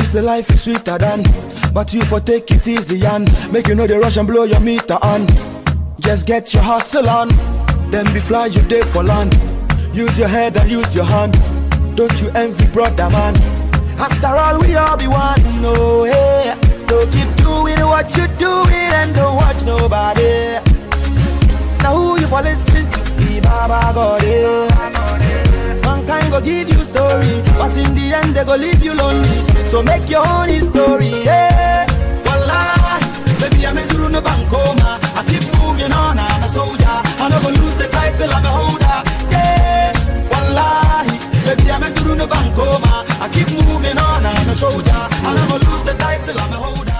say life is sweeter than, but you for take it easy and make you know the rush and blow your meter on. Just get your hustle on, then be fly you day for land. Use your head and use your hand. Don't you envy brother man? After all we all be one. No hey, don't keep doing what you doing and don't watch nobody. Now who you for listen to? Be Baba God. Mankind go give you story, but in the end they go leave you lonely. So make your own story. Yeah. Wallah, baby I'm in through no bankoma. I keep moving on, I'm a soldier. I'm not gonna lose the title, I'm a holder. Yeah. Wallah, baby I'm in through no bankoma. I keep moving on, I'm a soldier. I'm not gonna lose the title, I'm a holder.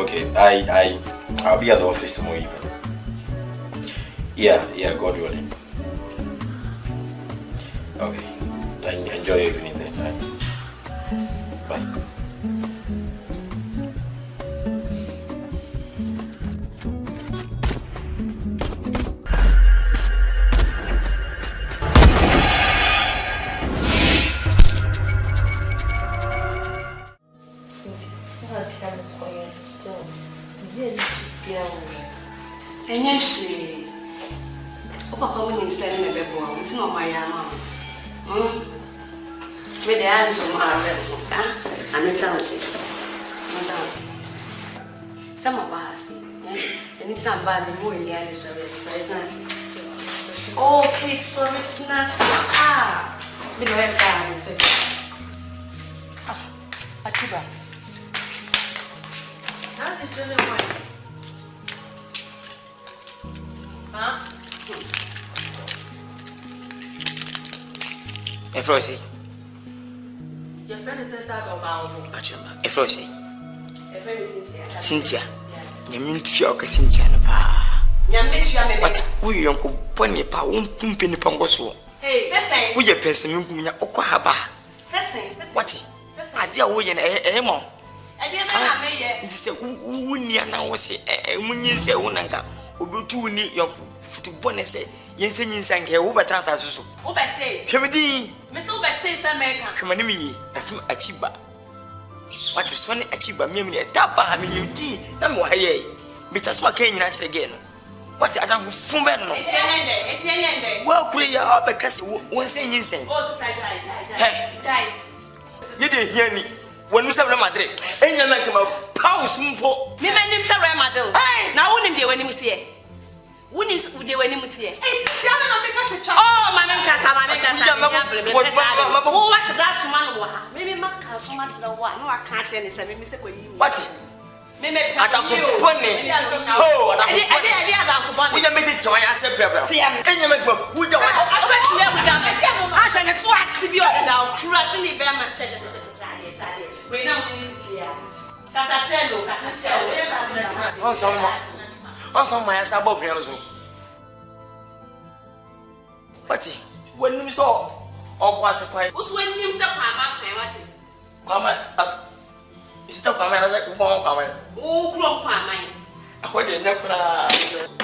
Okay. I'll be at the office tomorrow evening. Yeah, God willing. Okay. Enjoy your evening then. Bye. It's not my mom. With the hands on my I'm a child. Some of us, and it's not bad more in the other so it's nice. Okay, so it's nice. With the rest Achiba. How is it wine? Efrosi. Your friend is inside of our home. Efrosi. Your friend is Cynthia. Nyamintu ya Cynthia no pa. Nyamintu ya mebe. What we yonko pone pa wonpumpe ni pango so. Hey, sesen. Wo ye pese minkum nya okwa haba. Sesen. What? Ade a wo ye na mo. Ade na meye. Nti se wuni ana wo se munyi se wonanka obetu ni yonko futubone se yense nyinsa nke wo betra sa so. Wo bete. Hwemedi. Me so bete se meka. Hwemani mi yi. Afim Achiba. What is one Achiba me me tapa ha me yudi na me wa ye. Bitasma kan nyina kire ge no. What adam fumbe no. Etienne. Wa kure ya obekase wonse nyinsa. Oh, jai. Yede hiani. Wonu se Real Madrid. Enya na kema pause mpo. Me manim se Real Madrid. Na wonim de wanim tie. Wonim de wanim tie. Eh, siana na meka se cha. Oh, mama kasa. Wo wa se da suma no wa. Me maka suma tira wa. No aka kire ni se me se koyi. What? Me pe. Adafo bone. Oh, ade adafo bone. Wo ya mede twa ya se bra. Enya megba. Wo ja wa. Afetile wo ja me. A se ne so ati bi o da kura se ni be ma. We na we need clear. Kasachelo. On my answer about Piano. What? When you saw or was a quiet, who's when you step what? Come at you stop a man as a coupon comment. Oh, clock mine. I heard you never.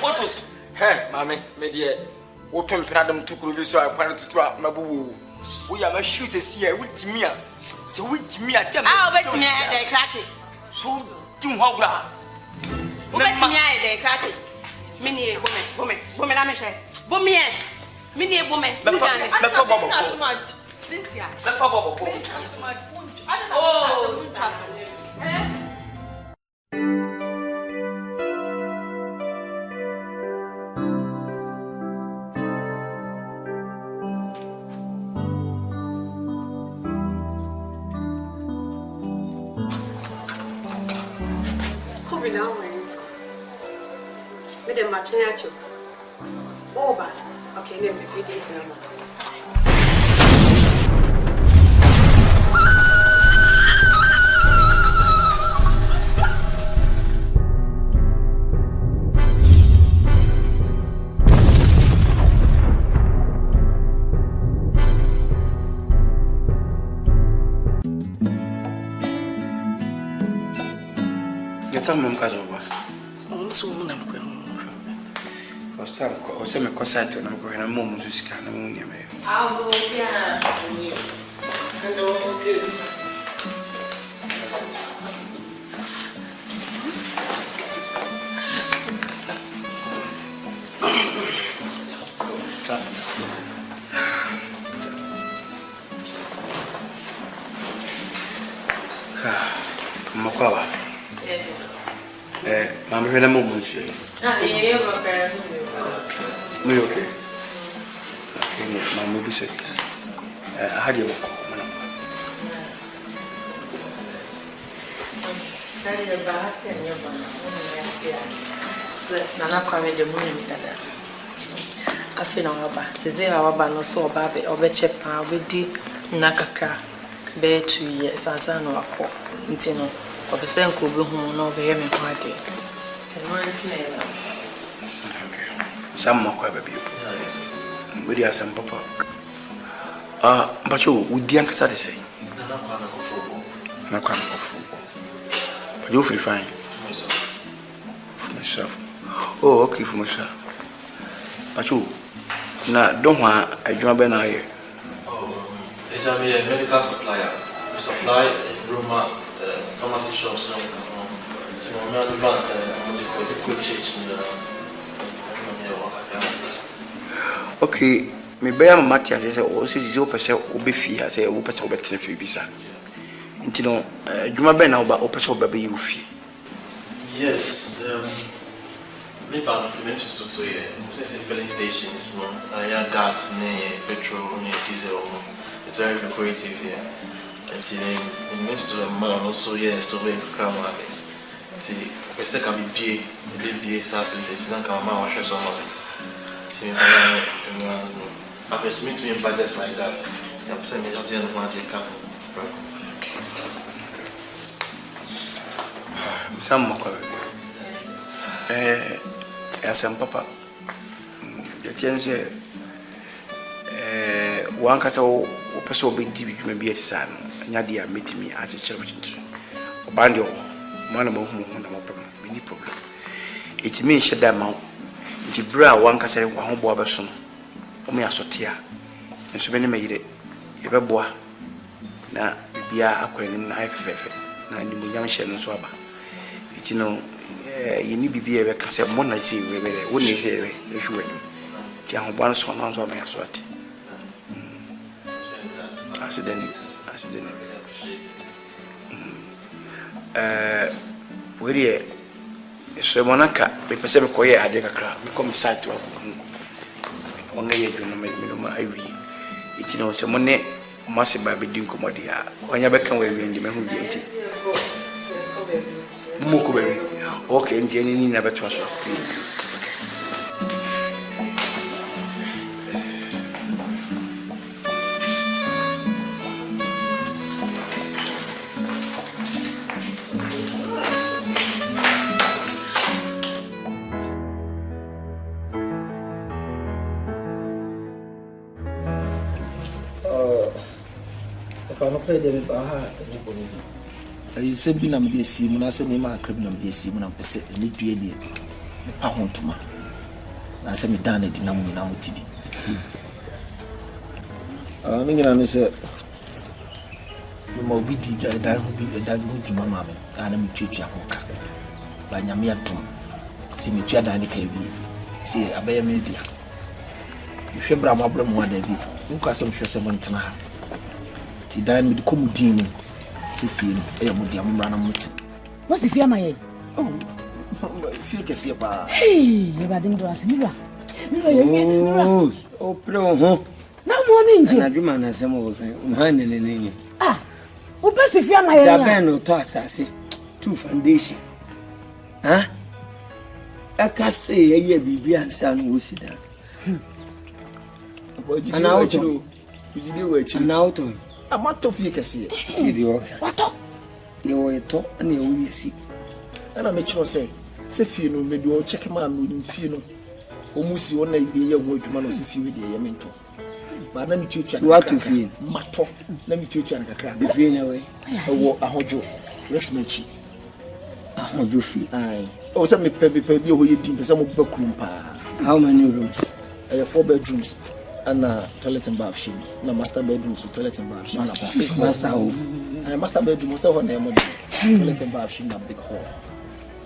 What was hey, mammy, media? What time Pradam took you so I wanted to trap my boo. We are my shoes here with me. So with me, I tell me, I'll bet me a cratty. So do how Let me a cratty. Mini woman, I'm a shay. Woman, mini woman, Cynthia. With the matching at you. Over. Okay, let me read it now. You tell me, Kazoba. So, I'm time or semi cosite and I'm going to move to scan the moon. I'll go, yeah. Hello, kids. Makwa. Mama hwela mo munsu. Me okay. Okay, mama bi se. Ahadi wo ko mana. Dali ba hasi anyoba. Nana kwa me de muni dada. Afina waba. Seze waba no so oba be obeche pa obedi nakaka be 2 years asa no akọ. Nti no obese nko be hu no be me ho ade. Okay. Some more baby. With your son, Papa. But you would the uncle say? No, but you feel fine. For myself. Oh, okay, for myself. But you now don't want a job in here. It's a medical supplier. We supply in Roma pharmacy shops now. It's a more advanced and quick change. Okay, me bear Matthias says, oh, says 0% will be fee. I say, oh, person will be free visa. You know, do my ben about open baby you fee. Yes, maybe I'm meant to here. Say filling stations, gas, petrol, diesel. It's very lucrative here. And meant to a man also, yes, so very come. See, a second BA, South is not come out, wash some. I've estimated me in budgets like that. I'm saying I just don't want to come. Some more. Some papa. The chance one cat or person be deep, you may be a son. Nadia meet me as a church. Bandio, one of whom many problem. It means that amount. The bra one can say one boy person. Omi asotia. And so many made it. Eba boa. Na bia akwanim na ifefe. Na ni munyam hye no so aba. Iti no ye ni bibia be ka say mo na say we be wo ni say we ehwe ni. Ti ahobwan so na so me asoti. Accident. We dey so monaka be pese me koye ade kakra me come site wa onga ye dwuna me no awi iti no se monne mase ba be din komode ya onya be kan we wi ndi me hu bi enti mo ko be okay ndi ni na be twa so I said, be number C, when I said, my criminal DC, when I said, and it really a pound to man. I said, me done it in a TV. I mean, I said, you might be deep, I die who be a dad to my mamma, and I'm teach you by Yamia Tom. See me, Chadani KB. See, I bear media. You should bring my problem one day. You can some someone tonight. Ti dan me ko mudin se fie no e mo dia mo mra na moti what's the fear my oh fie kese ba hey you ba dem do asiniba mi ba ye oh pro ho na mo ni nje na dwuma na sem wo kan ha ne ne o ba se fear my da ben no to asase two foundation ha aka se ye bibi ansa no wo sida ana auto ujide wo achi ana auto amato fie kese ti di o wato yo eto na e wo yesi ana me chiro se fie no me do check ma no ni fie no o musi wona ye ho adwuma no se fie we de ye mento ba na me tuatua wato fie mato na me tuatua na kakra de fie na we wo ahojo rex mechi ahojo fie ai o se me pe bi ho ye dim pe se mo ba kurum pa how many rooms 4 bedrooms and toilet and bathroom. Na master bedroom, so toilet and bathroom. Master bedroom, so on the toilet and bathroom, na big hall.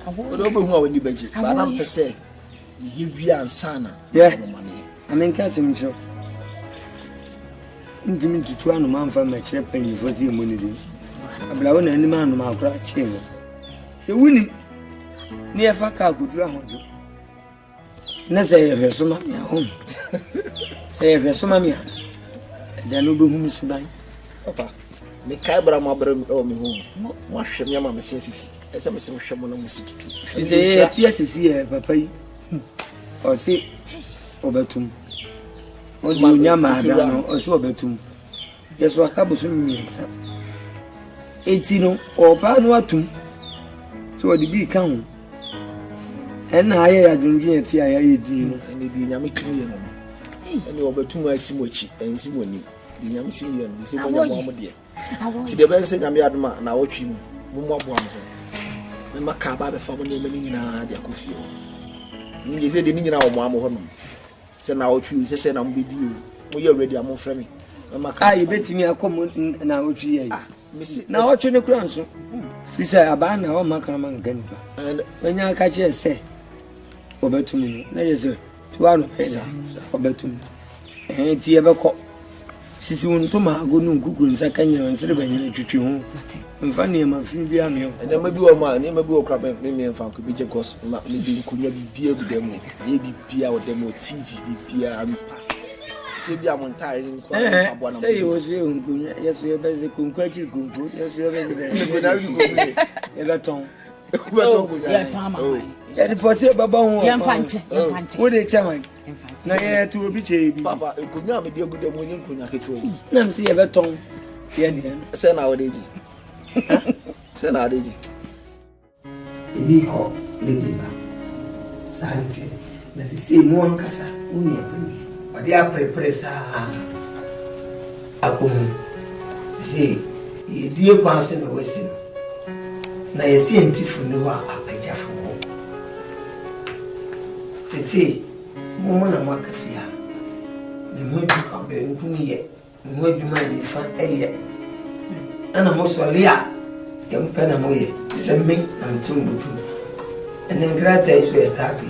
But over who are when you budget, but I'm per se, you and sana. Yeah, I mean, can't see me so. Intimate to 2 months from my chair penny for the money. I blow any man on my crack chamber. So, winning near Faka could drown you. Necessary, so much home. Say, if you're so mammy, then no boom is to Papa, me cabra my brother or me home. Wash your mamma safe as I'm saying, Shaman almost to. She said, yes, is here, Papa. Or see, Obertum. Or Yama, or so Obertum. Yes, what happens to me, sir? 18 or Panuatum. So the big count. And I had been here till I did. And the Yamiki, and you over 2 months, Simochi, and Simoni, the Yamiki, and the Simon, dear. To the best thing I'm Yadma, and I watch him, Mumma Bwan. And Macaba, the family name in a Yakufio. You said the Nina or Mamma Honum. Send out you, say, I'm with you. We already are more friendly. I bet me a common now. Now, what you the crown? He said, I ban our Macaraman again. And when you catch a say, over to me, let us say, to our over to me. And tea ever caught. Sisun to my good no Google in second year and celebrating to you. And funny, I'm a few behind and then maybe a man, maybe a crab and maybe a fan could be because maybe could not be a demo, maybe be our demo TV, be and maybe I'm on tiring. Say it was you, yes, we are basic, good, yes, you are the first year, Baba, what they tell me. Na ye to obi chebi papa ekunya me de gude mo nyin kunya keto yi na msi ye beton ye de se na odeji se na odeji ebi ko le biba santi na sisi mu ankasa uni ebani odi aprepresa akonu sisi ye die kwanso na wasi na ye si entifu ni wa apajafo sisi Mama na makafia ni mwebi kambe nkunye ni mwebi mani fa eye ana mosolia yampena moye semi na mtumbutu ene ngrata iso etabi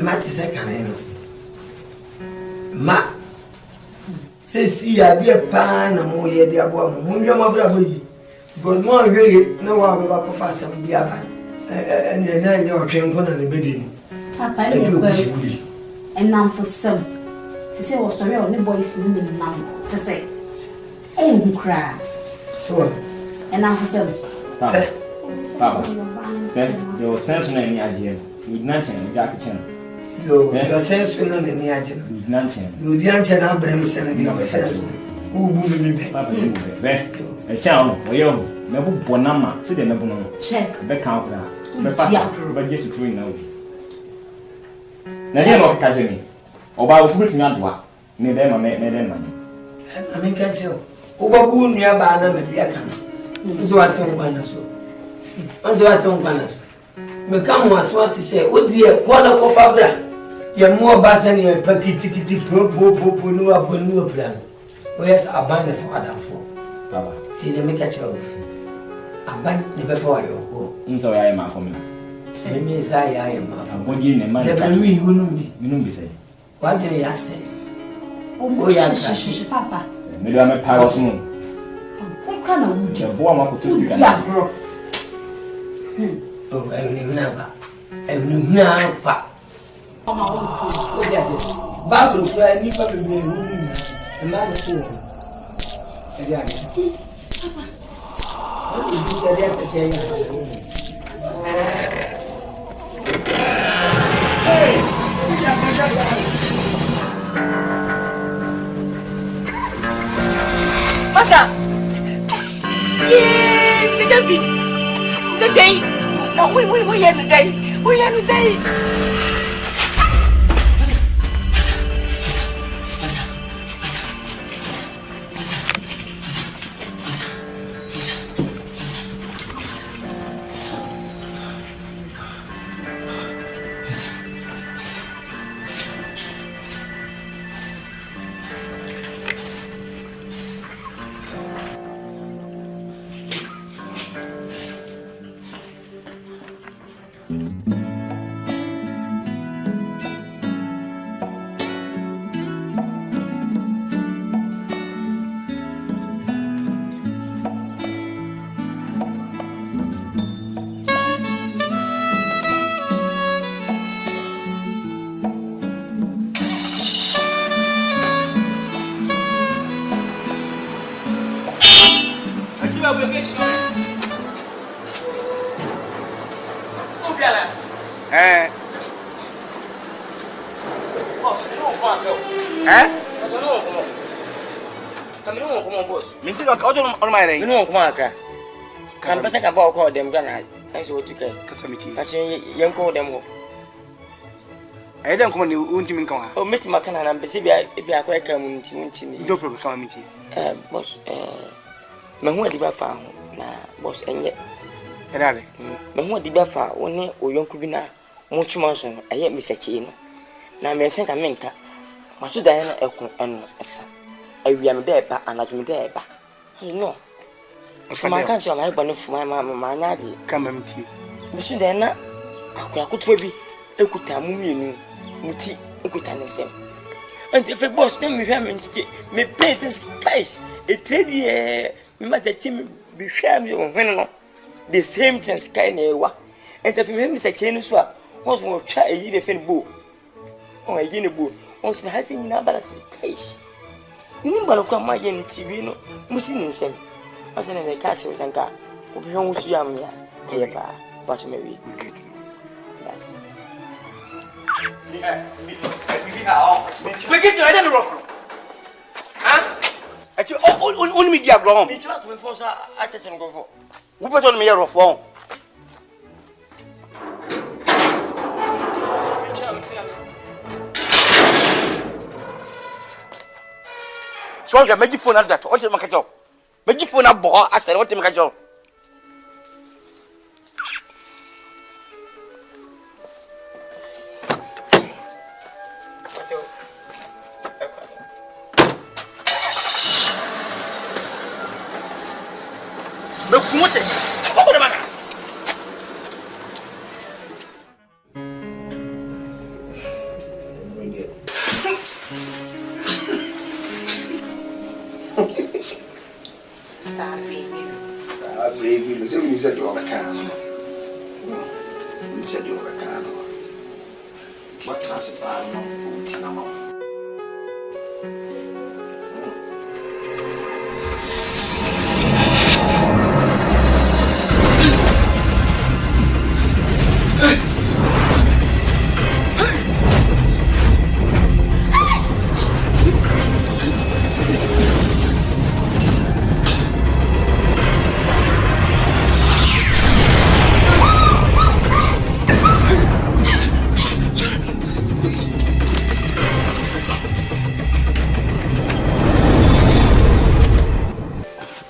mati sekana eno ma sesi ya bia pa na moye de abo mo nwe mabra boyi god mo nwe na wa ba ko fa sam bia ba ene na nya otwenko na ne bedeni papa ni and now for some. She said, was sorry, only boys in the number to say, and cry. So, and now for some. Papa, your sense in any idea. You not change, Jack Chan. Your sense in any idea. You didn't change our brains and your sense. Who will be Papa? A child, or you, Nabu Bonama, sit in the Bono, check the count now. But just true now. Na dia no kaje ni oba ofuti na doa me dem mani I mean can't you oba bu nua ba na me bia kan nzo ate ngwana so me kam waso ate say odi e kola ko fabra ye mo ba se ni pakiti po no abonu plan o yes aban ne for adam for baba ti de me catch you aban ne be for ayo ko nzo ya ma for me Mimi say I am a body in a man. You say. What do you say? Oh, yeah, Papa. Maybe I'm a power soon. What kind of the boy I'm going to speak. Oh, I never. I never. Oh, yes. Bible said, you probably a man of four. What is it? Masa! Yeah, c'est David! C'est Jay! Oh, oui, il y a le day! Oui, il y a le day! You know, come on, come back about call them Ghana. I saw to get. Catching young call them. I don't come on you won't even come. Oh, meet my cannon and be a quite come into no problem coming here. Boss, my one did found now, boss, and yet, my one did found 1 year or young Kubina, much more soon. I hear Mr. Chino. Now, may send a menka. Master Diana and a son. I am there, but I'm not there. No. So my country, my bonnet for my mamma, my daddy. Come and tea. Monsieur Dana, I could be a good time, muti, a good time, same. And if a boss then we have me pay them ties, a trade year, we must let him be shamed when the same time sky near. And if you have Mr. Chain swap, was more try a year of boo. Or a year boo, also has in number ties. You know, come my yen TV, no, Muslim same. I said, I catch you and car. We don't see young, yeah, but maybe. Yes. We get to I don't know. Huh? Actually, only media wrong. You try to enforce a touch and go for. Who put on me a phone? So I make you phone at that. What's your market job? Make you phone up, boy. I said, what to make a job? You said you overcome. You said you overcome. What was it?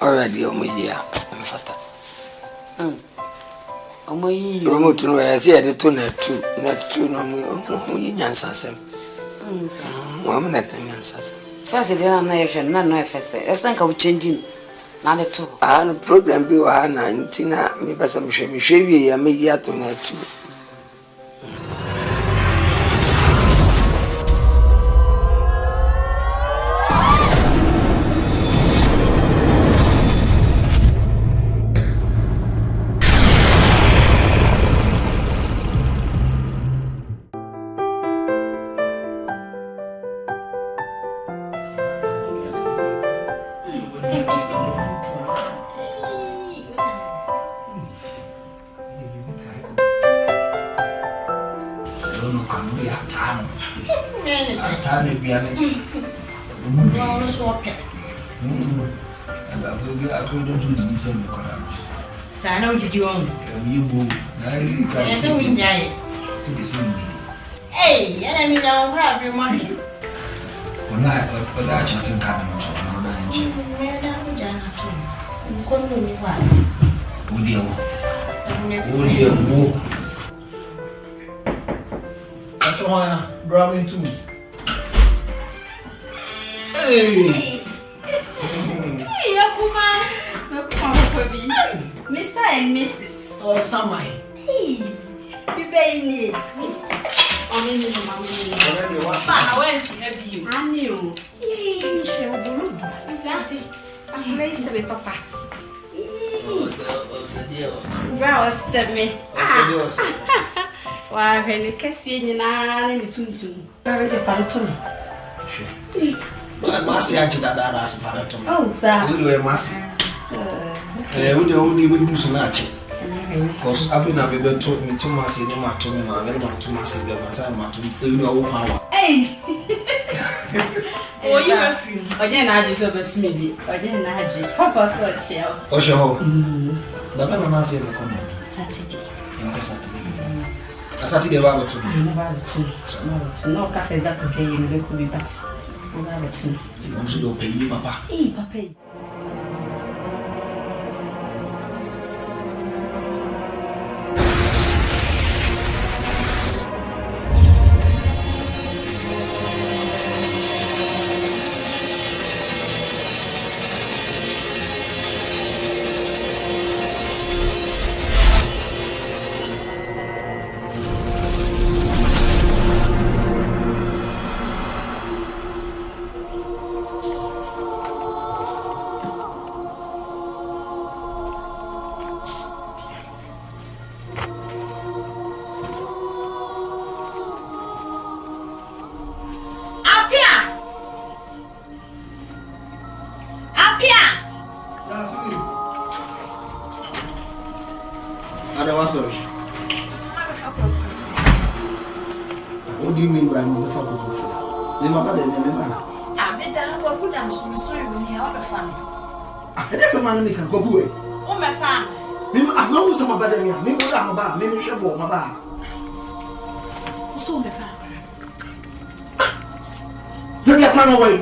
Already, Omoya, and Fata. Omoy, promote to I see the two net two, not two, no more answers. Woman at the answers. First, the other nation, none of us. I think of changing. Not at all. And program be Hannah and Tina, maybe some shabby, I may yet to net two. Sana ujijiwangu. Yasa unjaye. Hey, yana mina ongea bi mwana. Kuna chance nkana mtu anaona nje. Nenda kujana tu. Mkono ni wapi? Udio. Atwana, brami tu. Hey, Yakuma. Mr. and Mrs. Oh, somebody. Hey, you very neat. I mean, Papa, where's you? I knew. Hey, she'll be Daddy. I'm raised with Papa. Well, said me. Why, when you can see in the food, very fun. But Marcy, I did that as a father to me. Oh, that. You were Marcy. We only would do so much. Because I've been able to told me too much in my to me, my very much too much in the power. Hey! Oh, you are free. Again, I just over to me. Again, I just Papa saw shell. Oh, sure. The man I say the comment. Saturday. Saturday. Asati de baba tu. No cafe that to pay in the could be that. You want to go pay you, Papa? Papa. What do you mean by me? That's a man who can go away. Oh, my fan. I'm not some about them. Maybe I'm about, maybe I'm about. So, my fan. Don't get run away.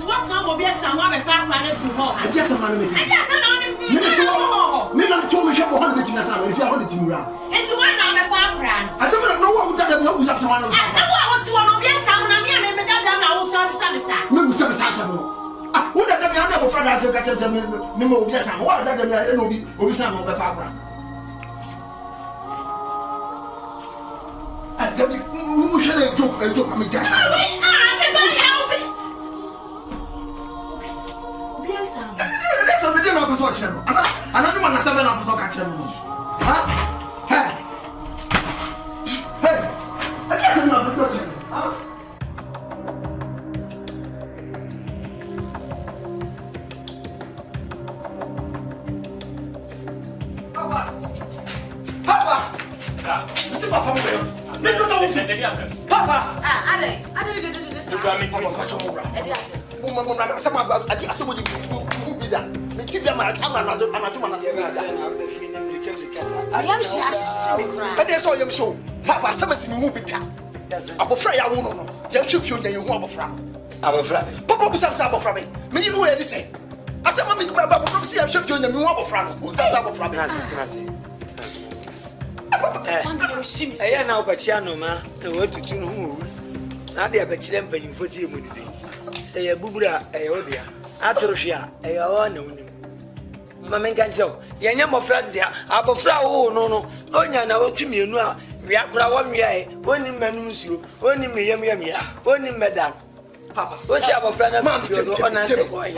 What time will be a someone my fan running to home? I just a man who I just don't me not told me she was holding us out if you are holding you around. It's one now, my fan ran. I said, no one would have known someone else. I want to want to be a sound of me and my dad and I will serve Sunday. Maybe some sensible. Who that I never found out to get them, Mimo, yes, and what that I know will be some of the fabric. Who should I took a joke? I mean, just that's a video of the social. Another one is 7 of the catcher. Hey, I guess I'm not the social. Papa! C'est pas fameux. Mais que ça vous fait? Papa! Allez, did this. You got me to watch your mobile. Woman, some of I said, what you be that? The TV, my time, and I do my I am she but there's all you show. Papa, some of you move it. I'm afraid I won't know. You should feel that you want from. I'm afraid. Papa, some sabo from me. Me, you know what they say. I said, Mammy, Papa, see, I'm sure you want from. Who's that from? I now got Chano, ma, the word to do no. Now they are better than paying for the money. Say a bubra, a odia, Atrosia, a one. Mamma can tell. Yanam of Fred there, Abofra, no, Onya, now to me, no, we are one year, only Manusu, only me, only Madame. Papa, what's your friend of mine? So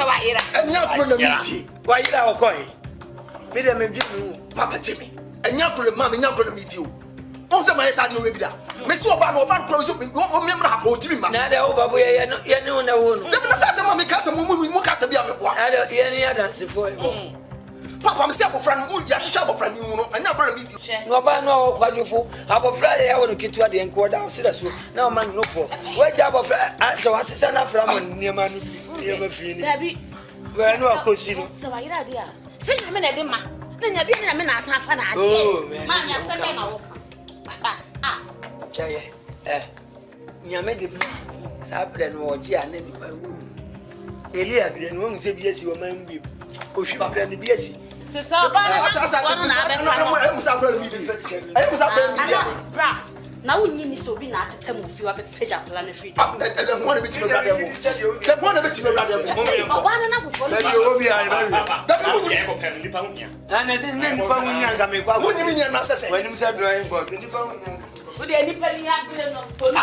I am not going to meet you. Why are you going? Madame, Papa Timmy, and you're going to mammy, not going to meet you. Also, my son, you will be there. Miss Obama, about close up, remember how to be man. Now, over where you know, no one. The mammy castle, we will cast a beer. I don't hear any other for you. Papa, I'm simple friend, who you shall friend, you know, and never meet you. No, but no, what you fool. Have a Friday, I want to get to the encore down, see us. Now, man, no for. What job of so I said, I'm from near man, never free. Well, no, I could see. So I idea. Say, I'm in a dimmer. Then you're being a man as half an hour. Oh, man, you're saying, Yamedi Sabden or Gian and Elia didn't want to say yes, you were man. Oh, she might be busy. So, now we need to be not to tell you up a page up plan free. I don't want to be one of it. One enough for you. And as in many when you said drawing board, would anybody accident of police?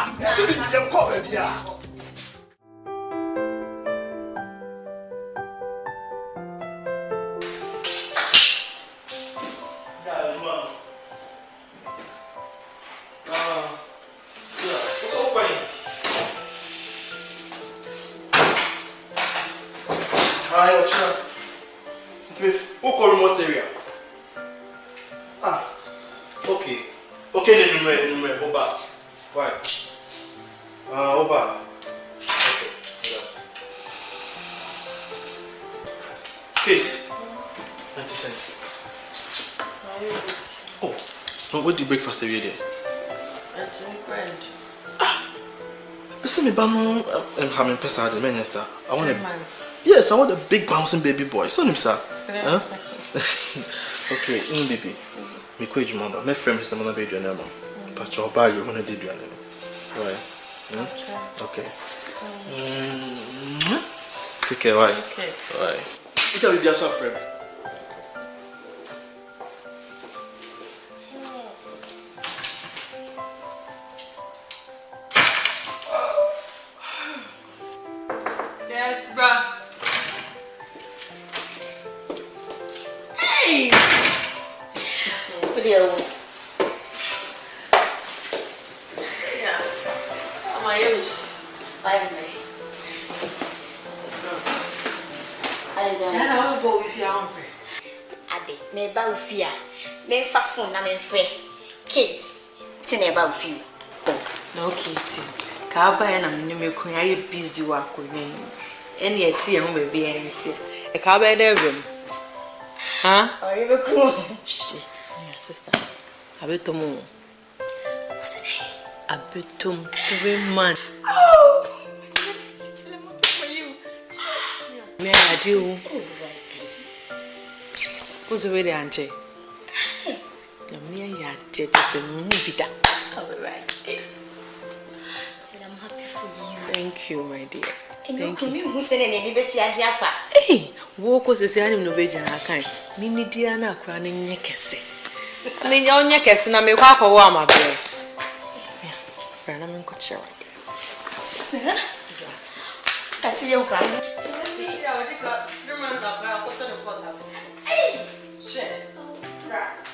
Okay, the Oba. Why? Oba. Okay, yes. Kate, 90 cents. Oh, no, what did breakfast every day? It's grand. Listen, me bano having pesa the men, sir. I want 3 months. Yes, I want a big bouncing baby boy. Son him, sir. Yeah. Huh? Okay, baby. Me quit you, mama. My friend is the man baby, no. But you'll buy you when I did you, right? Okay. Take care, right? Okay. Right. You can be just a friend. Yes, bruh. Hey! Video. Yeah. How are you? Bye, bye. I don't go with your own friend. Ade, me ba ufia. Me fa phone na me frɛ. Kids, tine ba ufiu. No, Kitty. Kaba na me me kun aye busy wa konya. Ene eti e ho ba bi enti. E ka ba da room. Huh? Ori be ku. Shit. Yeah, sister. Abetomo. What's the name? Abetom 3 months. Oh. Tell him for you. Me I do. Who's already auntie? Na me ya did to say mu bi da. All right. I'm happy for you. Thank you, my dear. Thank you. Who said any be si aje afa? Hey, wo ko se anim no be jana kan. Mi ni dia na akra na nye kese. Me nya onye kese na me kwa akwo amabe. Yeah. Bra na me nko chewa. Sir? Start your grand. Yeah, we did got 3 months after I put the pot up. Hey! Shit. Right.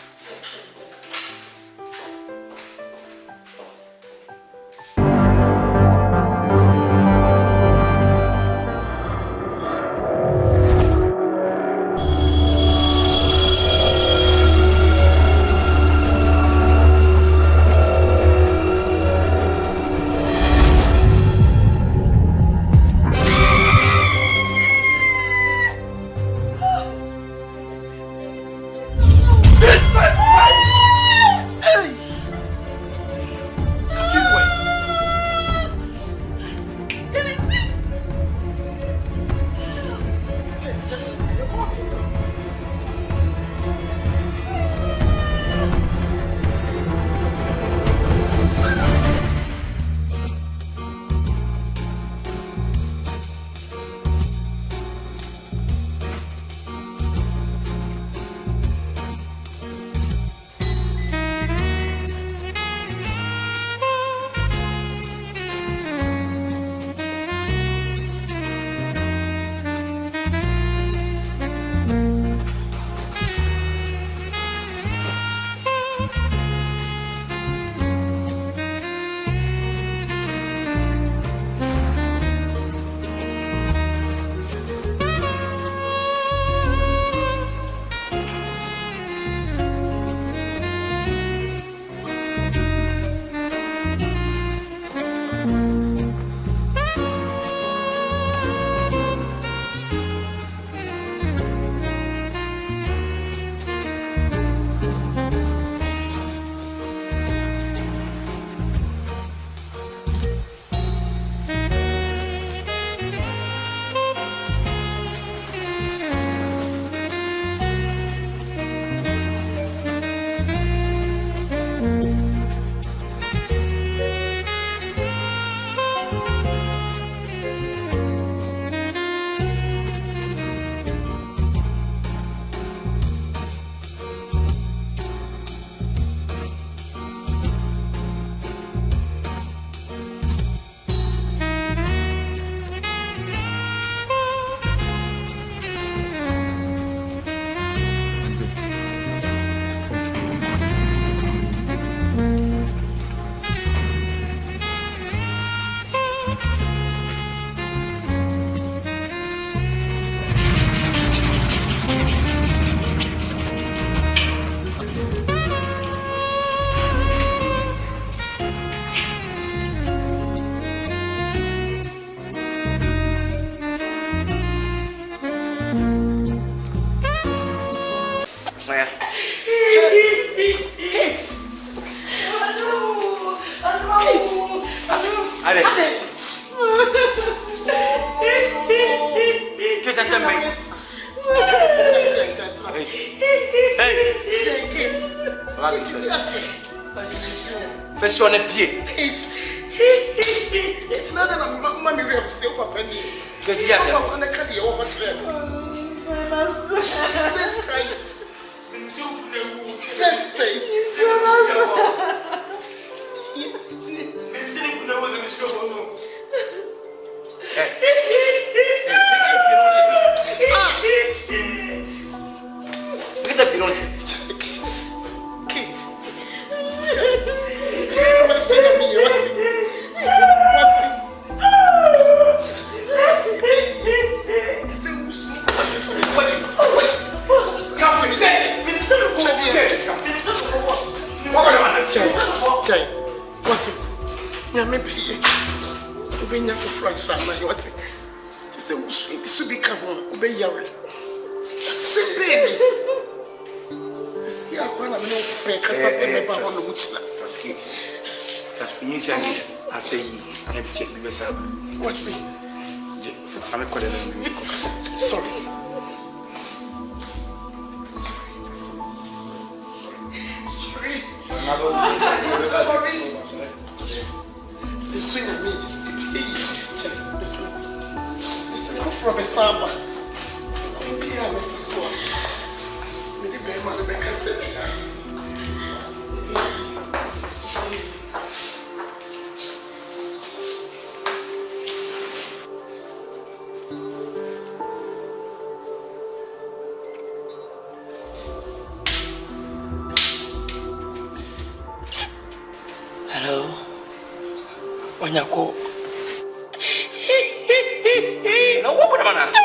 First on a pied. It's not that I'm real silver penny. Yes, I'm a caddy over Jesus Christ. I say, I'm checking this out. What's it? I'm sorry. You swing at me. Listen, go for a samba. Come here, my first one. Maybe bear man, make us say. Hello. Wanyako. No, what would I do?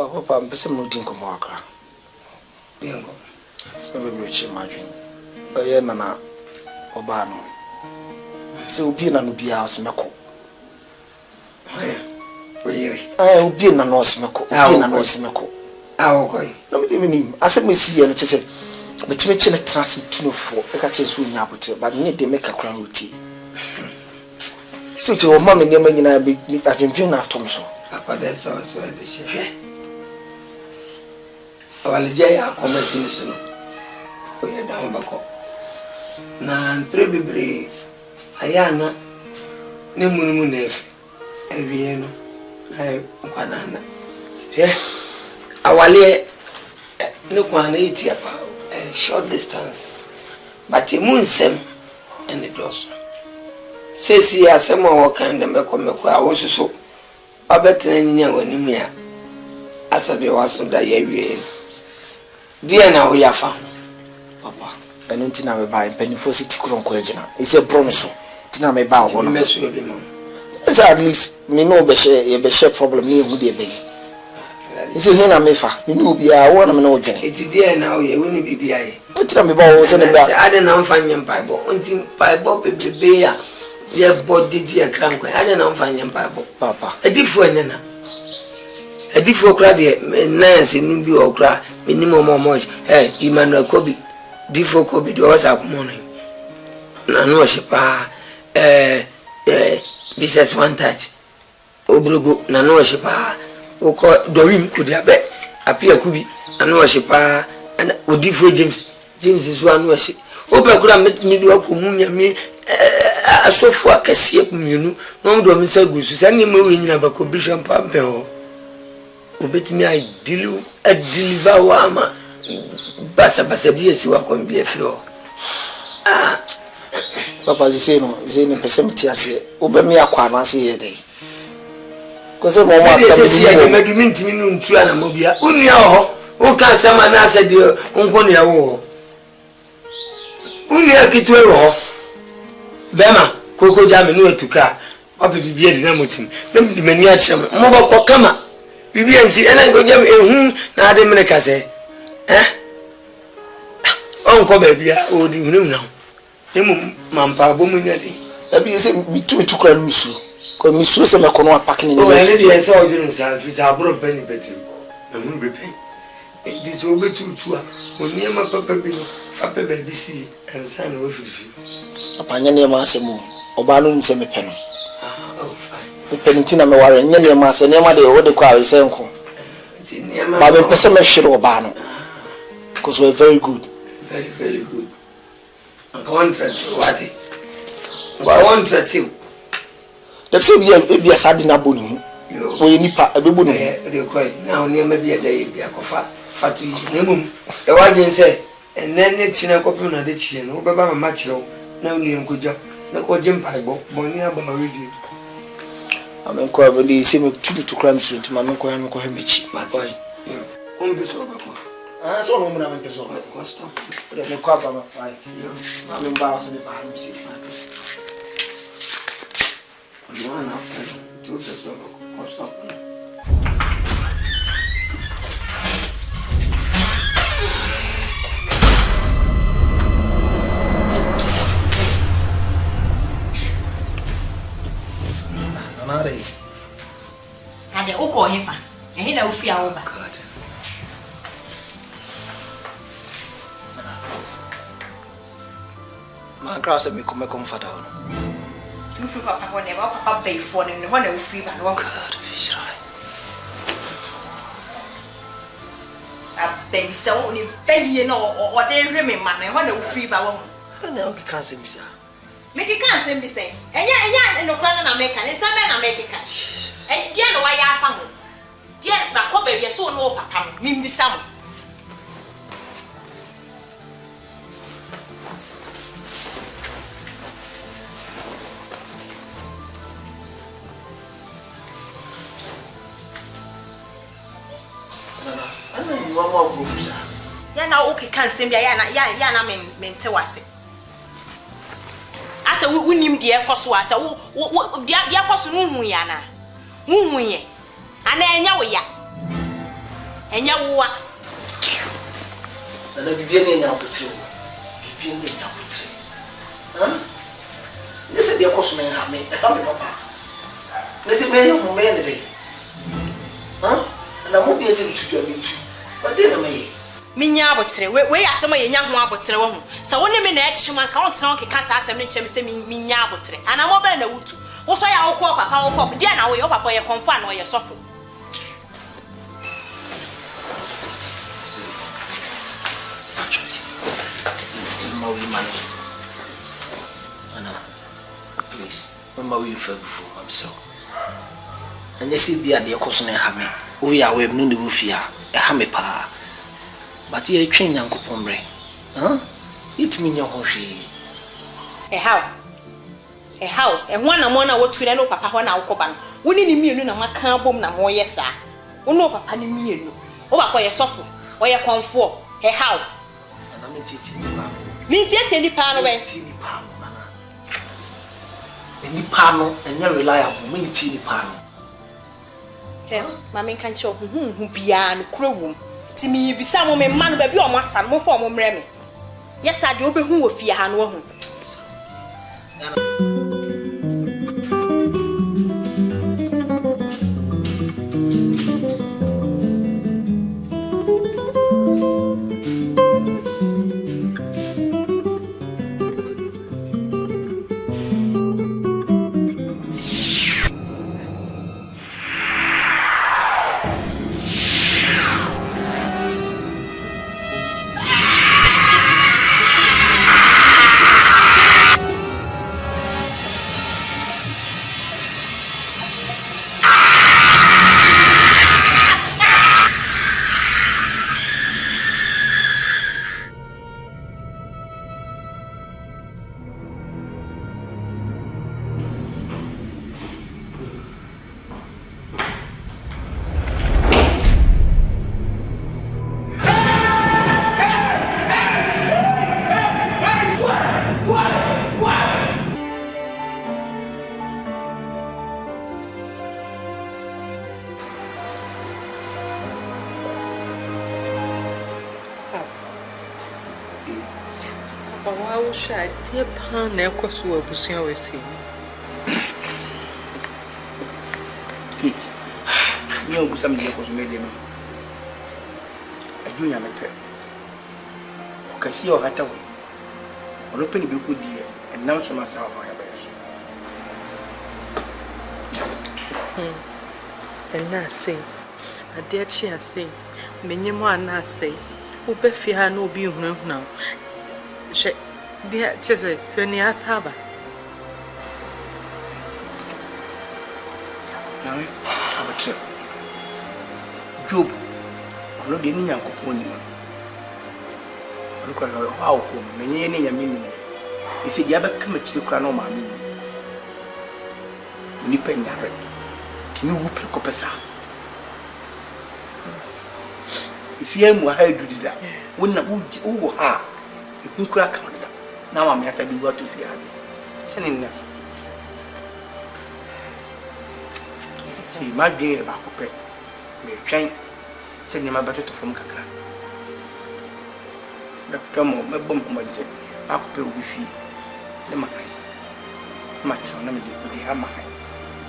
Papa, I'm busy moving to Markra. So we reach imagine. Nana Obano. So be an Anubia house Mako. I will be an Anosmako. I will Anosmako. I will go. No, even him. I said, me see and it said, but me chill a transit to no for a catches with Napote, but need to make a crown routine. So to your mammy, near me, and I be at Jimena Thompson. I got that so this year. Awalijaya komesi nisuno oye dawo bako na ntrebibre ayana ne munumu nefe ewie no ay kwanana awale ne kwana iti apa short distance but emunsem ene doso sesi asema wakanda meko awosuso abetre nyinya wanimu ya asade waso da yewie Dear now we are found, Papa. And until now, by Pennyfo City Cronco Agena. It's a promise. Tina may bow one mess with him. At least me no be share problem near with the bay. Is it Hena Mefa? Me no be a one of no journey. It's dear now, you wouldn't be BI. Tell me about was I don't know find your Bible until Bible be bear. We have bought DJ crank. I don't know find your Bible, Papa. A different. A different crowd, Nancy Nubi or cry. Minimum much. Hey, Emmanuel Kobe. Diffo Kobe do us our morning. no shipa Jesus one touch obrogo na no shipa oko dorim kudiabe apia kubi na no shipa na odifo James is one no shi obekura metimi do akohunya mi asofu akase mienu no do mi sagusu sani ma we nyina bako bishop pampe ho obetimi I deliver wa ma basa bi esi wa kon bi afro Papa say no person tiase obemi akwa na se ye dey ko se mo mo atambi medumi ntimi no ntu ana mo bia unia ho o kan sama na ase de onko ne yawo unia kitu ho bema koko jame no etuka papa bibia di na motim na di mani a chem mo ba ko kama bibia nsi ena go jame ehu na ade mene kase onko ba bia o di hunum na emu mampa bomu nyade abi se bitumi tukura misu ko misu se me kono apake ni o ele bi se o dinu sa fi sa aburo bani beti na mu be pen di so be tutua oni ma papa bi no papa ba bi si ensa na o firifi apanya ne ma asemu oba no nse me pe no me pe ntina me ware nya ne ma ase ne ma de wo de kwa we se nko ba be pese me hwere oba no because we very good good. I want to what it. I want to tell. The same be a sadina bonu. We nipa a bebunu. They quite now near maybe a day be a cofa. Fatu nemum. The wagon say, and then the china copy on the chin, over my macho, no near good job. No call Jim Pibo, Bonia Bamaridi. I'm inquiring the same to crime street to my uncle and call him a cheap. My boy. Ah, so I'm going to go to Costa. But I'm going to go I'm embarrassed in the bottom seat. I'm going to Costa. And the Oko Hefa, and he don't fear over. My grass and me come comfort down. Two free papa when they walk up bay for them, the one who free by walk. God of Israel. A bay so only bay, you know, or they remain man, and one who free by one. I don't know, you can't say me, sir. Make it can't say me say, and no plan American, and some men American. And dear, no, I have found. Dear, but come baby, so no papa, me some. Yana okay can't send me yana mentewase. I said we nim dear coso asa dear coso hu yana. Hu ye. Ana enya we ya. Enya wo a. Na bibia ne nya potre. Bibia ne nya potre. Nese dear coso me ha me papa. Nese me ho me ne dey. Na mo bi ese bitu me tu. But then me minya abotre we asema ye nya ho abotre wo ho sa woni me na echima ka won tena okeka sa asem ne chem se minya abotre ana mo ba na wutu wo so ya wo ko papa wo ko dia na wo ye papa ye konfa na wo ye sofo Anna, please remember you felt before I'm so and you see be at the course na ha me we are we no ne wo fia e ha me pa but you train yankopomre it mean your hoshi how e ho na mo na wo tu na papa ho na wo koba no woni ni mienu na maka bom na mo yesa wo no papa ni mienu wo ba ko ye sofo wo ye konfo how na me titi ni pa mi titi ni pa no be ni pa no nana ni pa no enya reliable me titi ni pa no mama kan cho hu bia no kurawum ti mi bisa mo me man ba bi o mo afa mo fo mo mre me yes ade obehu wo fie ha no wo hu Try dear pan na ekwoso abusuan wese. Kate. Me obusa me ekwoso me dem. Ajunya me pe. Okasi o hata we. Ono pe ni be ko die. Enam so masa o ya ba yeso. And na say, a dear chia say, Menyemo ana say, Ube fi ha no bi hunu now. She dear chese, Yoni as haba. Now, abache. Job, ono de ni Yankopon ni. Ono kwa ha o ko, menye ni nyame ni. Isi dia ba kama chiri kura no ma mi. Ni pe nyare. Tini wu pe ko pesa. Ifie mu ha edu dida. Wona wo ha. Ikun kura ka dida. Na ma me ata bi wa to fie ha. Se ni nasa. Si ma de ba ko pe. Me twen. Se ni ma ba to fom kakra. Da kamo me bom mo de se. Ba ko pe obi fie. Ne ma kai. Ma tsa na me de ha ma kai.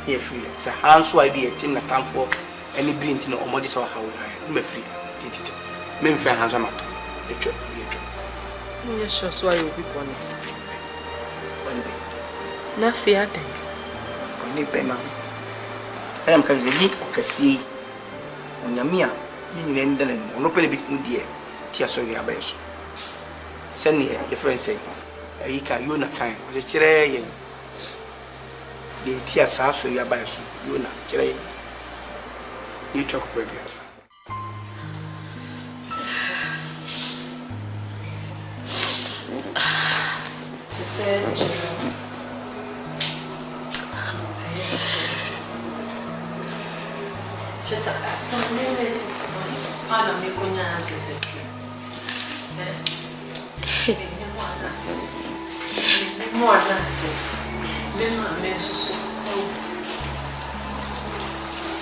Ye free. Sa hanso idea tin na tamfo any brint no omodi so ha wo ha. Me free. Titi. Me mfa hanso mato. Etwa. Nye sure so ayo bi boni. Na fia den. Boni pe ma. Am kan je li okasi. Onyamia yin ne ndele no pe bi ndie. Ti aso ya ba yeso. Sani ye friend say. Ayi ka yo na kan. O se kire ye. The tia saso ya ba yeso. Yo na kire ye. You talk baby. Sasa mimi sisi ana mikonya sasa. Mwana si. Mema mesusu.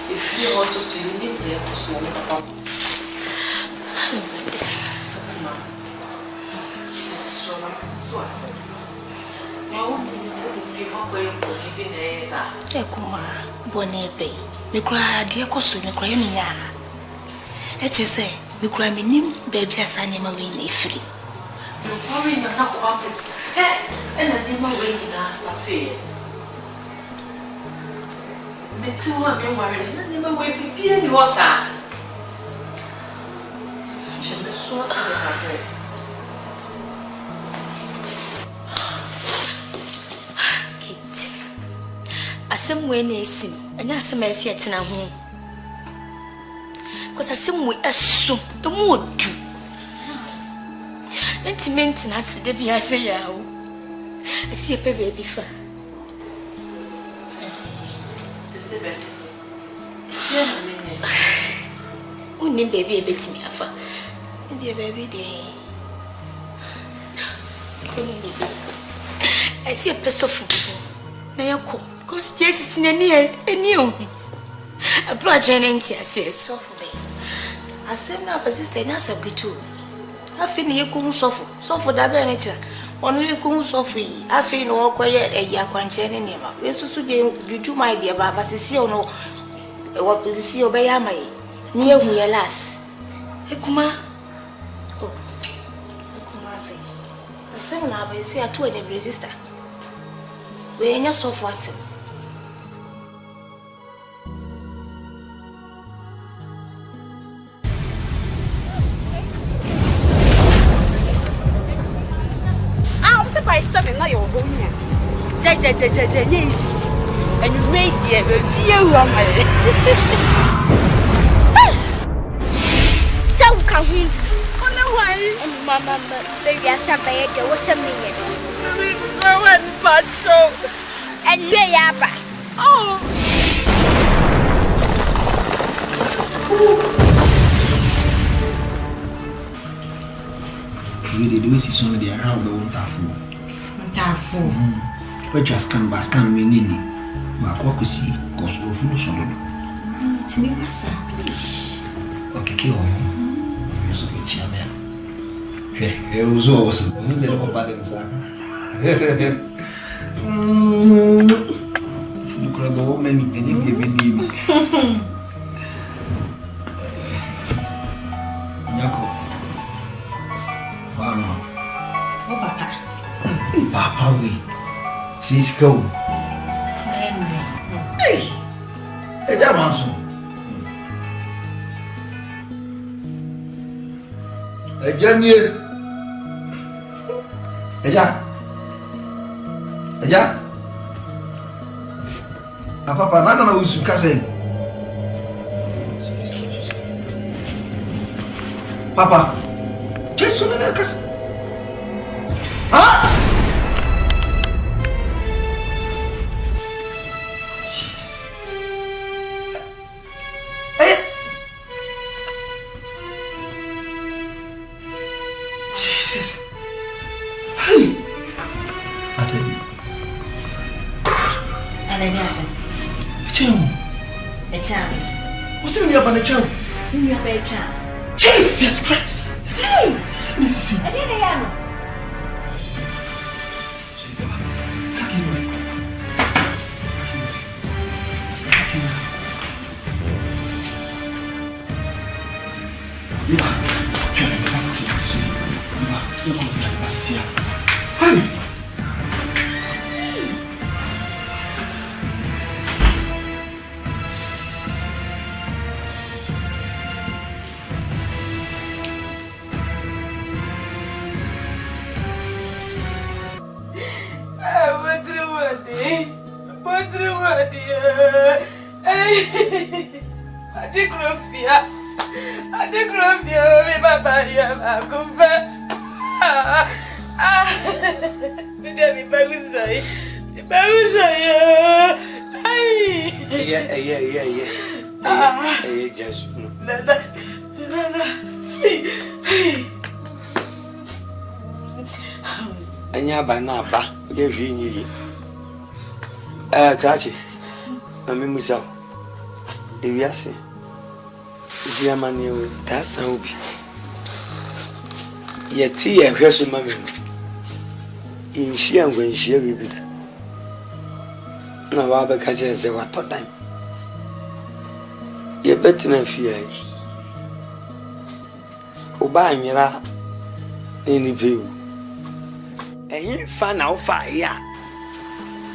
If you want to see me, you have to swim papa. So I said, I want to see the film where you're living there. Ekuma, Bonebe. Me cry, dear Cosu, me cry me ya. Eche say, me cry me nim, baby, as I never win if free. You worry not happen. And I never win in our start. Me too, I'm worried. I never will be any water. She me so to the Kate. Asem we na esim, anya asem esi etina ho. Cause asem we esu, emu odu. Intimate na side bi ase ya o. Esi epe baby fa. Uni baby ebetimi afa. Ndi baby dey. Uni baby. I see a piece of food. Na yako. Cause yes is in any a project enti ase so for me. Asem na persist na asabwe too. Afi ni yeku so for da be nature. Onu yeku so for yi. Afi no okoye eya kwanche ne nema. We susu de juju my dear baba sisi ono what position obey amaye. Ni ehu ye las. Ekuma. Oh. Ekuma say. Asem na be say atu e the sister. We enya so for asem. By 7 now you're going here. Easy. And you made the view on my so can we on the way? And Mama, baby, I said, there was a minute. So and macho. And we are back. Oh. Really, the way she's on the around the water. Tafo. We just can baskan me nini. Ma kwa kusi koso funu sondo. Tini masa. Okay, kill him. Yeso kichame. He uzo oso. Mzee kwa pale msaka. Fukura go many didn't give me. Nyako. Wow. Oh, Papa. Papa, we. She's go. Hey! Hey, that man's. Eja. Papa, nana na usu kase. Papa, Jesus na kase. Ah! Jesus. Hey. What's in your banana? In your bedchamber. Jesus Christ! Hey! Missy! I didn't know. Hey! Anya ba na ba ge hwe nyi krachi mami musa ewiase bia mane o ta san obi ye ti ye hwe so mami inhia ngwanhia bibida na wa ba ka je se wa to dan ye betina fia yi oba anwira eni pewu eyin fa na ofa ya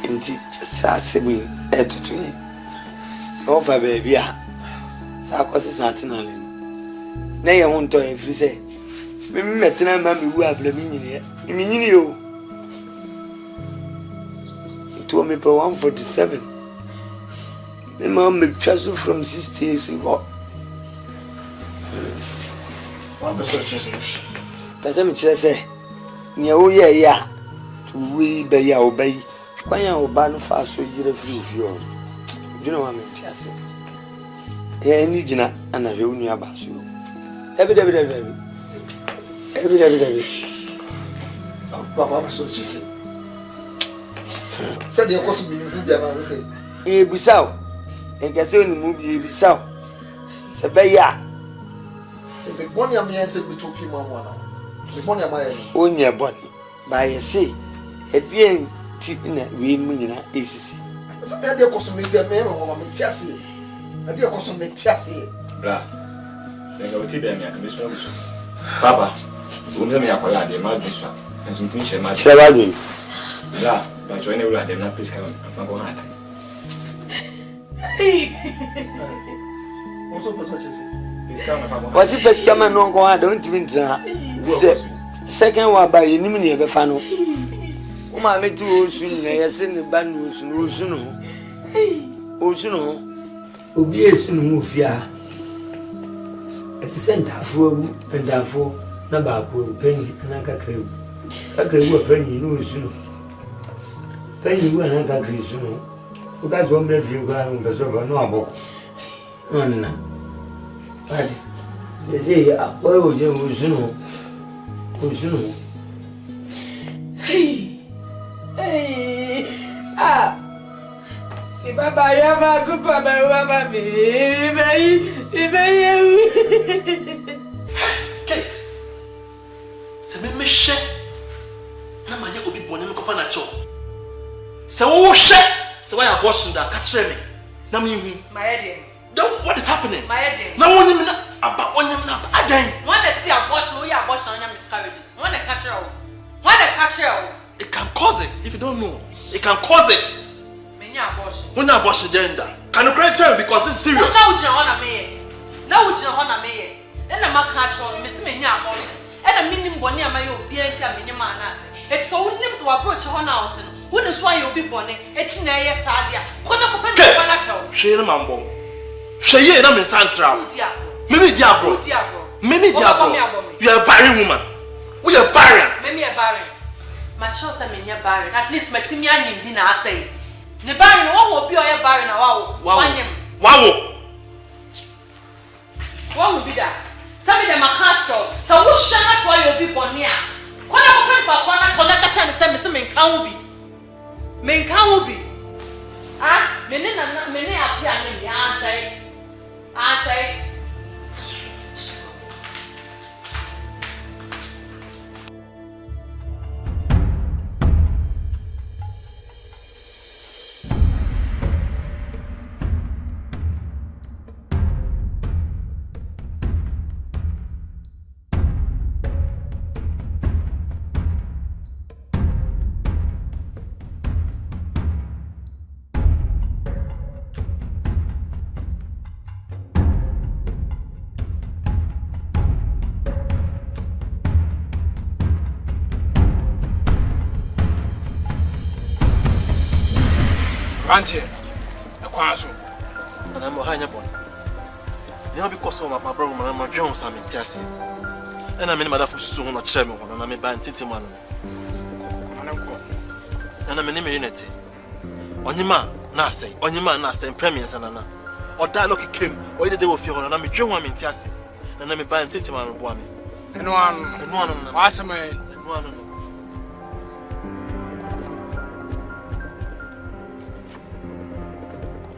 nti sa sebi etutu ni so fa baby a sa kwose santina le na ye ho nto e firi se me metina ma me wu abla mi nyini yo to me per 147 me mom me transfer from 60 years ago What was that just? Pese me kire se ni o ye ya to we be ya obey kwanya oba no fa so yire fi o you know what I mean tiase e ni gina ana hwe unu aba so David Papa so just said the cost me hu bia na say e bisaw e gase oni mu bi bisaw se be ya e boni am yen se bitu fi mu amwa na e boni am ayen onya boni ba ye se e dien ti na we mu nyina esisi se e de cost me se me mo me tiase e de cost me tiase bra se nga wati be me aka me so papa wo me yakola de ma diswa enso tun che ma chira ni bra ba join e wura dem na please come afan ko hada also person just wasi pesika ma no ko ha don't even try se second one by you nim ne be fa no o ma me tu osu ne yese ne ba no osu no obi esi no ofia eti center fo ndafo na ba ko penyi na kakrewu penyi no osu no penyi wo na kakrewu osu no o ka zo mre fi gwa no be so ba no aboko nna Pati, dese apoy oje osuno. Ah. E baba ya ba ku pa ba ba be. Kate. Se me she na ma ye obi bone me kopa na na cho. So wo hwe, so why abortion da ka kire me. Na me hu. My dear. What is happening? My dear. Na wonyim na aba wonyim na adan. When they see abortion, we abortion on your miscarriages. When they catch you. When they catch you. It can cause it if you don't know. It can cause it. Many abortion. When abortion gender. Can you correct him because this is serious? Now you know me. Now you know me. Then the man catch on me see many abortion. And the minimum bonny am I be enti am many man as. It's so names will approach her out. Who is why you be bonny? It's na ye sadia. Kono ko pen na chaw. Shey na mambo. Shey na me santra. Mimi diabro. Mimi diabro. You are a barren woman. We are barren. Mimi a barren. My choice am many barren. At least my timi anim bi na asay. Ne barren no wo bi o ye barren na wawo. Wanyem. Wawo. What will be that? Some of them are hard show. So who shall us why you'll be born here? Kona open pa kona kona kacha ne say me say men kan wo bi. Men kan wo bi. Ah, mene apia ne mi ansai. Ansai. Auntie, a quasu. And I'm a higher boy. You know, because of my brother, my Jones, I'm in Tessie. And I'm in my for soon or chairman, and I'm in Ban Titiman. And I'm in immunity. On your man, Nasa, on your man, Nasa, and premiers and Anna. Or dialogue came, or either they will feel, and I'm a Joan in Tessie. And I'm in Ban Titiman and Boami. And one, awesome, and one.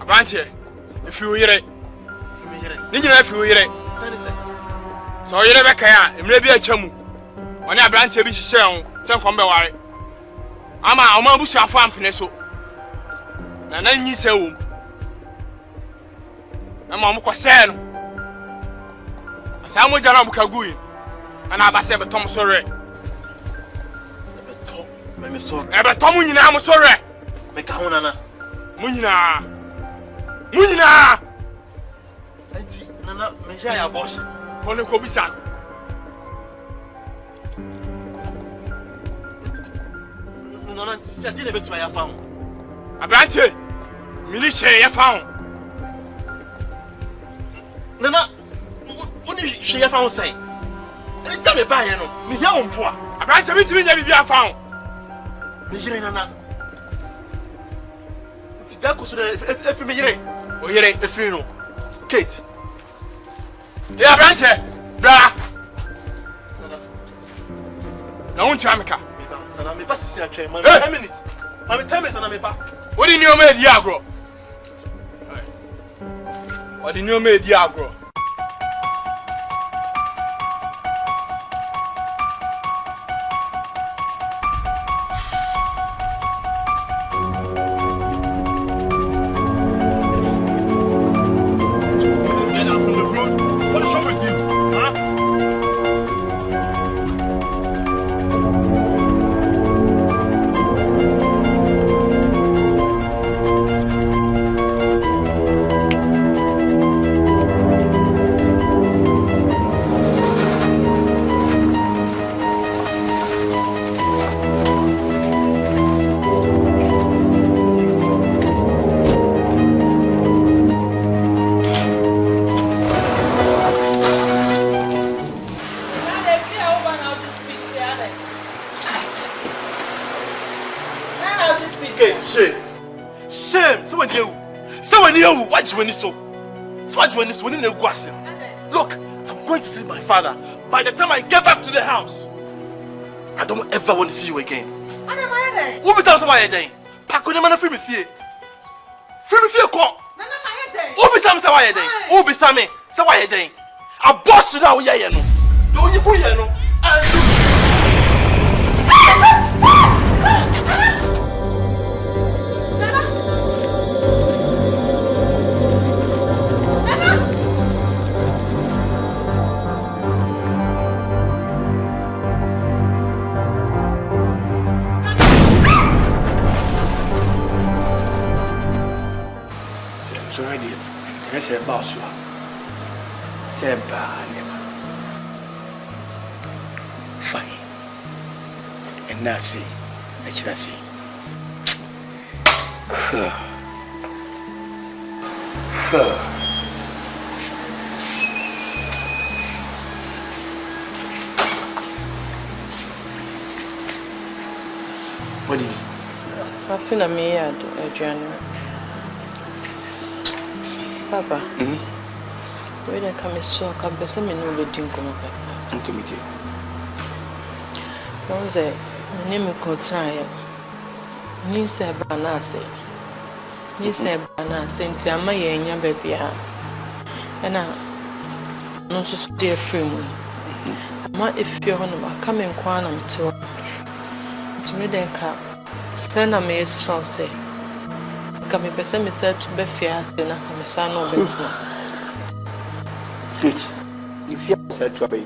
Auntie, if you hear it, if you hear it, so you never can, maybe a chamu. When I branch a bit, shall come by. I'm a bush of farm peneso. And then you say, I'm a Mukasano. Samuel Jarabuka, and I say, but Tom sorry. But Tom, you know, I'm sorry. Make a honor. Munina. Munina! Auntie, Nana, measure your boss. Pone Kobisan. Nana, see, I didn't bet my farm. Abrante, Militia, your farm. Nana, what did she have found say? Anytime you buy, you know, me young poor. Abrante, meet me, I found. Measure Nana. That goes to the FMI. Oh, you're a funeral. Kate. Yeah, Abrante, bra. Now, won't you, Amica? And I'm a bus to 10 minutes. I'm 10 minutes and I'm back. What did you make, Diagro? What did you make, Diagro? Look, I'm going to see my father. By the time I get back to the house, I don't ever want to see you again. Who be saying something again? Pack on the man free me fear. Free me fear call. Who be saying something again? Who be saying something again? A boss now yeah you know. Don't you go here no? say about you. Say bad. Fine. And now see, I should see. What did you? I feel like me had a journey. Papa. We don't come so come be some no wedding come up. Okay, me too. Don't say name ko try. Ni say banase. Ni say banase nti ama ye nya ba bia. Na no so dey free mu. Ama if you hono ba come en kwa na mto. Tumi den ka send na me so say. Ka me pese me say to be fear say na ka me sa no betina. Good. If you said to obey.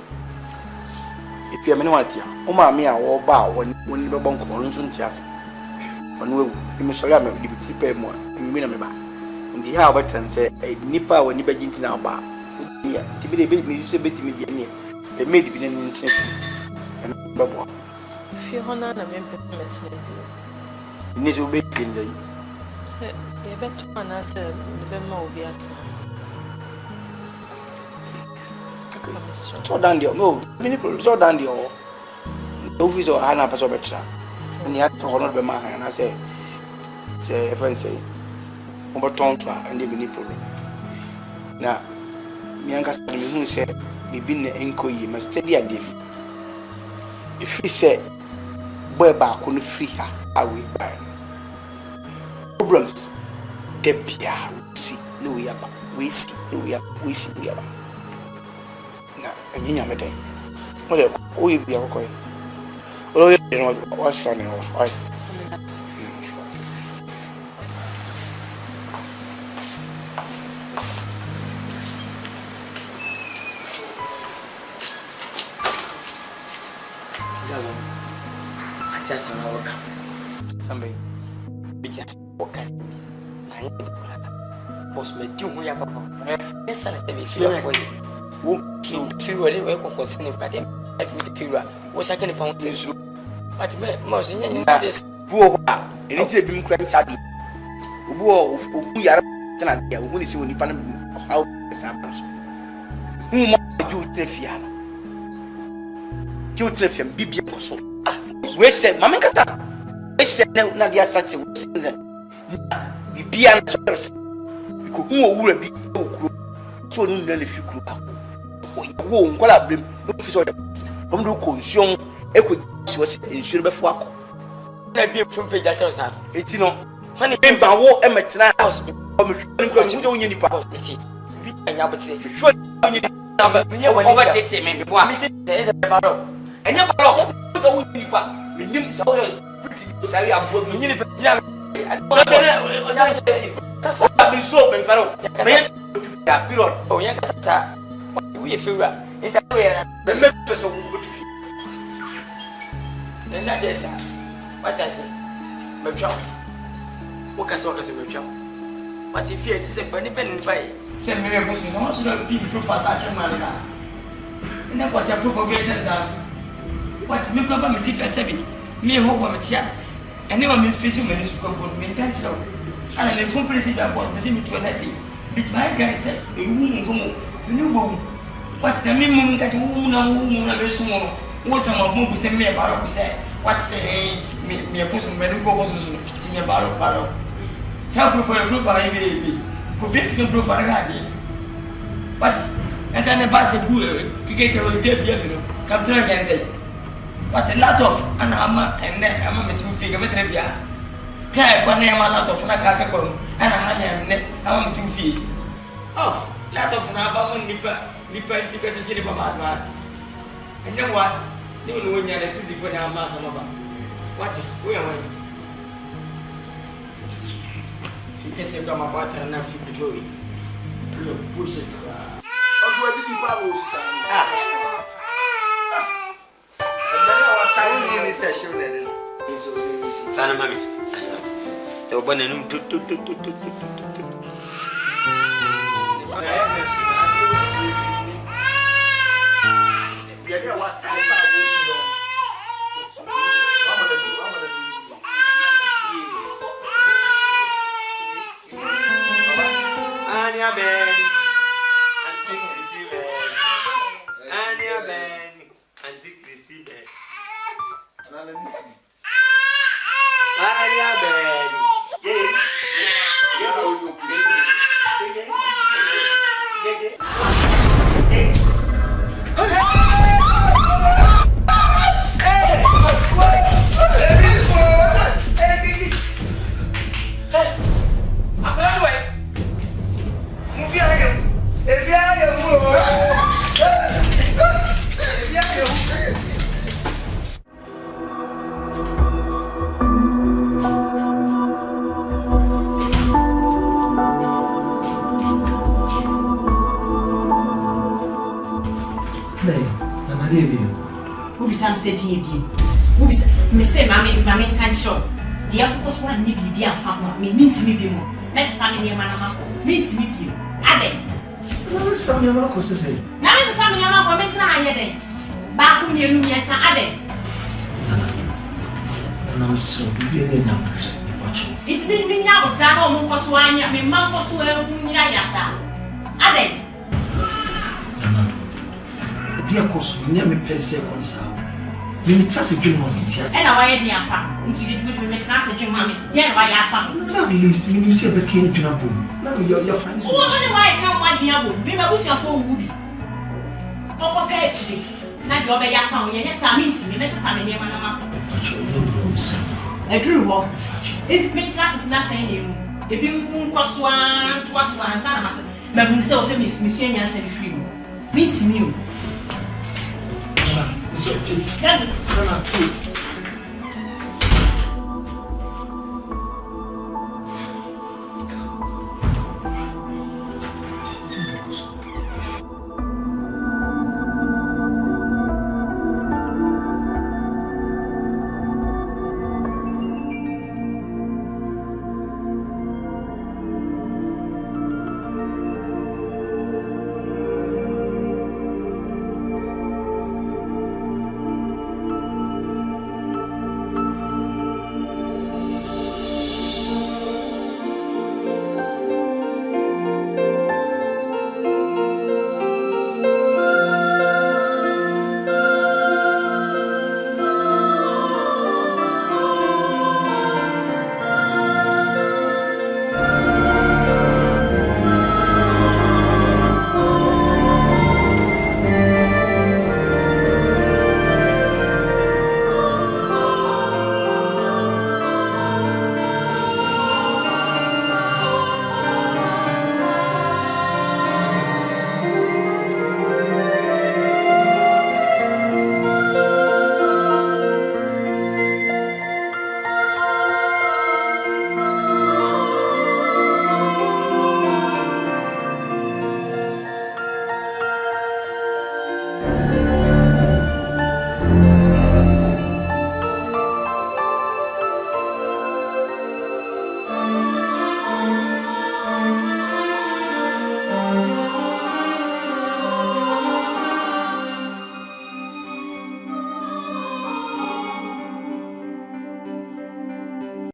If you are many want here, oh, mammy, I will bow when you were born on Tias. When we you sorry, I'm a liberty pay more, and win a member. And the Albert and say, a nipper when you begin to now bar. Here, to be the baby, you say, Betty, me, they made it in intention. And Bob. If you're on a member, Nis will be in the you better one answer the more be at. So down the no, so down the office or Hannah Pasobetra. And he had to honor the man, and I say, a friend say, over Tontra and live in the problem. Now, Mianca who said, be been the inquiry, must steady a daily. If we say, boy back on the free her, I will buy problems. Debia, see, no, we see, we see. And you know, whatever, we be okay. Oh, you know what's funny, right? I just want to work. Somebody, be just work at me. I need to post me do we have a yes, I feel for you. Feel whatever we concerning, but then I feel what's I can find this. But most in this poor, and it's a being crank chatty. Who are when you see when you pan how examples. Who might do Trefiana? You Trefian, Bibi Cosso. We said, Mamma Casta. We said, Nadia such a be answers. Who will be so if you could. Won't call up them. From the consume equity was insured before. I be from pay that house. It's no honey, by war Emmet house. I'm going to power. And I would say, sure, you know, when I take me, there's a barrel. And your barrel, so we need so pretty. I am working in it. That's what I've slow and fellow. Oh, yes, we figure it the members of good feet. And that is what I say. My child, what can I say, my child? What if it is a penny by? Send me a person also not being proof of that man. And that was a proof of greater than what you come from the 7. Me hope I'm a chair. And never mean fishermen is going to maintain so. And I'm completely about the same to an essay. Which my guy said, the woman go, the new woman. What the minimum that woman very small. What's some of whom send me a barrel? Say, what's say, me a person medical was in a barrel. Tell proof for a group of baby. For basically proof for a lady. But, and then a bus of good to get a debut, come to again say, what a lot of an armor and then I'm a 2 figure meter. Care one name a lot of Nakaka and a honey and 2 feet. Oh, lot of Naba nipper. Nipper to get a chili about that. And then what? You know when you're a 2 different mass of what is where are you? Can say come about and now you do it. Push it. Also, I didn't follow Sana mami. Yo bwana ni mtu Ania Ben, Auntie Christy Ben. Ania Ben, Auntie Christy Ben. Ania Ben. Ubisa mseji ebi. Ubisa me say mama kan show. Dia ko so an ni bibi afa mo. Me minti mi bi mo. Na sa me ne ma na mako. Minti mi bi. Ade. Na sa me mako se say. Na sa me mako me tira aye den. Ba ku mi enu mi sa ade. Na so bibi ne na matre. Watch. It's been me nya bo tra na mo ko so anya. Me ma ko so e hu nya ya sa. Ade. Dia koso nya me pense ko ni sa. Me tase dwem no me tiase. E na wa ye dia afa. Nti di me tase dwem ma me. Dia na wa ya afa. Na be list me se be ken dwena bom. Na me your friends. Wo ma ni wa e kan wa dia bom. Me ba busia fo wudi. Opo ka echi. Na di obe ya afa wo ye nya sa me nti me se sa me ne ma na ma. Acho no bro se. E duru wo. Is me tase na sa ne mu. E bi nko so an to so an sa na ma se. Ma bu se o se mi su nya se mi free. Me nti mi o. So,